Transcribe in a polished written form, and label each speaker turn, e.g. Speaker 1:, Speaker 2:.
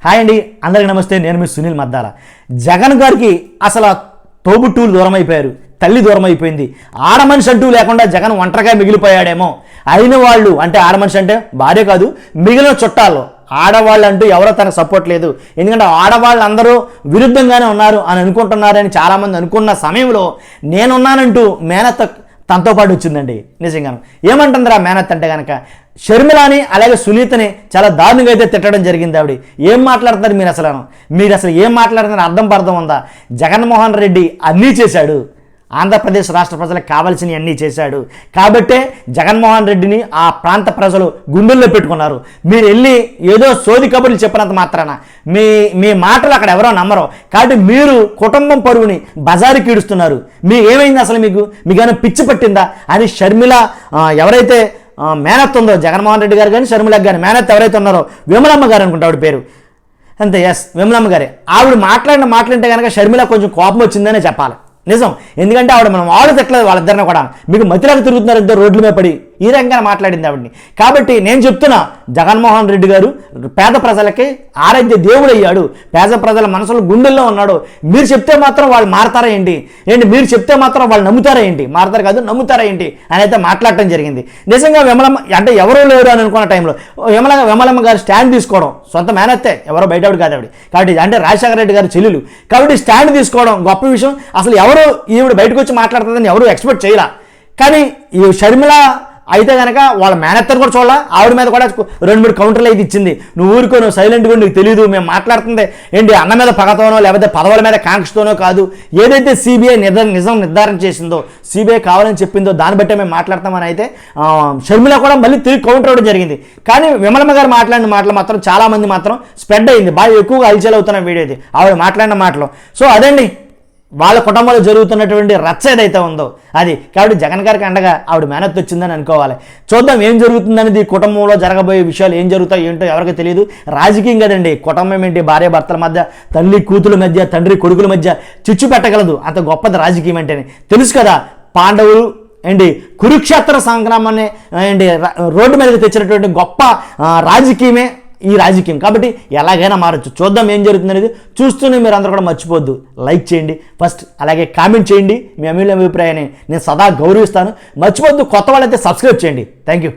Speaker 1: Hi అండి, అందరికీ నమస్తే. నేను మీ సునీల్ మద్దాల. జగన్ గారికి అసలు తోబుట్టువులు దూరం అయిపోయారు, తల్లి దూరం అయిపోయింది. ఆడమనిషి అంటూ లేకుండా జగన్ ఒంటరిగా మిగిలిపోయాడేమో. అయిన వాళ్ళు అంటే ఆడమనిషి అంటే భార్య కాదు, మిగిలిన చుట్టాలు ఆడవాళ్ళు అంటూ ఎవరో తనకు సపోర్ట్ లేదు. ఎందుకంటే ఆడవాళ్ళు అందరూ విరుద్ధంగానే ఉన్నారు అని అనుకుంటున్నారని చాలామంది అనుకున్న సమయంలో నేనున్నానంటూ మేనత్త తనతో పాటు వచ్చిందండి. నిజంగాను ఏమంటుందిరా మేనత్ అంటే కనుక షర్మిలాని అలాగే సునీతని చాలా దారుణంగా అయితే తిట్టడం జరిగింది. ఆవిడ ఏం మాట్లాడుతున్నారు మీరు అసలు ఏం మాట్లాడుతున్నారు? అర్థం ఉందా? జగన్మోహన్ రెడ్డి అన్నీ చేశాడు, ఆంధ్రప్రదేశ్ రాష్ట్ర ప్రజలకు కావాల్సినవి అన్నీ చేశాడు కాబట్టే జగన్మోహన్ రెడ్డిని ఆ ప్రాంత ప్రజలు గుండెల్లో పెట్టుకున్నారు. మీరు వెళ్ళి ఏదో సోది కబుర్లు చెప్పినంత మాత్రాన మీ మాటలు అక్కడ ఎవరో నమ్మరు. కాబట్టి మీరు కుటుంబం పరువుని బజారుకి ఈడుస్తున్నారు. ఏమైంది అసలు? మీకు ఏమైనా పిచ్చి పట్టిందా అని షర్మిల ఎవరైతే మేనత్ ఉందో, జగన్మోహన్ రెడ్డి గారు కానీ షర్మిలకు కానీ మేనత్ ఎవరైతే ఉన్నారో, విమలమ్మ గారు అనుకుంటా ఆవిడ పేరు, అంతే, ఎస్ విమలమ్మ గారే. ఆవిడ మాట్లాడిన మాటలంటే కనుక షర్మిల కొంచెం కోపం వచ్చిందనే చెప్పాలి. నిజం. ఎందుకంటే ఆవిడ మనం ఆడు తిట్టలేదు వాళ్ళిద్దరిని కూడా. మీకు మధ్యలోకి తిరుగుతున్నారు ఇద్దరు రోడ్ల మీద పడి, ఈ రకంగా మాట్లాడింది ఆవిడని. కాబట్టి నేను చెప్తున్నా, జగన్మోహన్ రెడ్డి గారు పేద ప్రజలకి ఆరాధ్య దేవుడు అయ్యాడు, పేద ప్రజల మనసులో గుండెల్లో ఉన్నాడు. మీరు చెప్తే మాత్రం వాళ్ళు మారతారా ఏంటి? మీరు చెప్తే మాత్రం వాళ్ళు నమ్ముతారా ఏంటి? మారతారు కాదు, నమ్ముతారా ఏంటి అని అయితే మాట్లాడటం జరిగింది. నిజంగా విమలమ్మ అంటే ఎవరూ లేరు అని అనుకున్న టైంలో విమలమ్మ గారు స్టాండ్ తీసుకోవడం, సొంత మేనత్తే, ఎవరో బయటవాడు కాదు ఆవిడ. కాబట్టి అంటే రాజశేఖర రెడ్డి గారు చెల్లెలు కాబట్టి స్టాండ్ తీసుకోవడం గొప్ప విషయం. అసలు ఎవరు ఈవిడ బయటకు వచ్చి మాట్లాడుతుందని ఎవరు ఎక్స్పెక్ట్ చేయరా. కానీ ఈ షర్మిల అయితే కనుక వాళ్ళ మేనత్తర్ కూడా చూడాల, ఆవిడ మీద కూడా 2-3 కౌంటర్లు అయితే ఇచ్చింది. నువ్వు ఊరుకో, సైలెంట్గా నీకు తెలియదు, మేము మాట్లాడుతుంది ఏంటి అన్న మీద పగతోనో లేకపోతే పదవుల మీద కాంక్షతోనో కాదు. ఏదైతే సిబిఐ నిజం నిర్ధారణ చేసిందో, సిబిఐ కావాలని చెప్పిందో దాన్ని బట్టే మేము మాట్లాడతామని అయితే షర్మిల కూడా మళ్ళీ తిరిగి కౌంటర్ అవ్వడం జరిగింది. కానీ విమలమ్మ గారు మాట్లాడిన మాటలు మాత్రం చాలామంది మాత్రం స్ప్రెడ్ అయింది, బాగా ఎక్కువగా హల్చల్ అవుతున్న వీడియో ఇది ఆవిడ మాట్లాడిన మాటలు. సో అదండి వాళ్ళ కుటుంబంలో జరుగుతున్నటువంటి రచ్చ ఏదైతే ఉందో అది. కాబట్టి జగన్ గారికి అండగా ఆవిడ మేనత్ వచ్చిందని అనుకోవాలి. చూద్దాం ఏం జరుగుతుందనేది. కుటుంబంలో జరగబోయే విషయాలు ఏం జరుగుతాయి ఏంటో ఎవరికి తెలియదు. రాజకీయం కదండి, కుటుంబం ఏంటి, భార్య భర్తల మధ్య, తల్లి కూతుల మధ్య, తండ్రి కొడుకుల మధ్య చిచ్చు పెట్టగలదు. అంత గొప్పది రాజకీయం అంటేనే. తెలుసు కదా, పాండవులు కురుక్షేత్ర సంగ్రామాన్ని రోడ్డు మీదకి తెచ్చినటువంటి గొప్ప రాజకీయమే ఈ రాజకీయం. కాబట్టి ఎలాగైనా మారచ్చు. చూద్దాం ఏం జరుగుతుందనేది. చూస్తూనే మీరు అందరూ కూడా మర్చిపోద్దు, లైక్ చేయండి ఫస్ట్, అలాగే కామెంట్ చేయండి. మీ అమూల్య అభిప్రాయాన్ని నేను సదా గౌరవిస్తాను. మర్చిపోద్దు, కొత్త వాళ్ళైతే సబ్స్క్రైబ్ చేయండి. Thank you.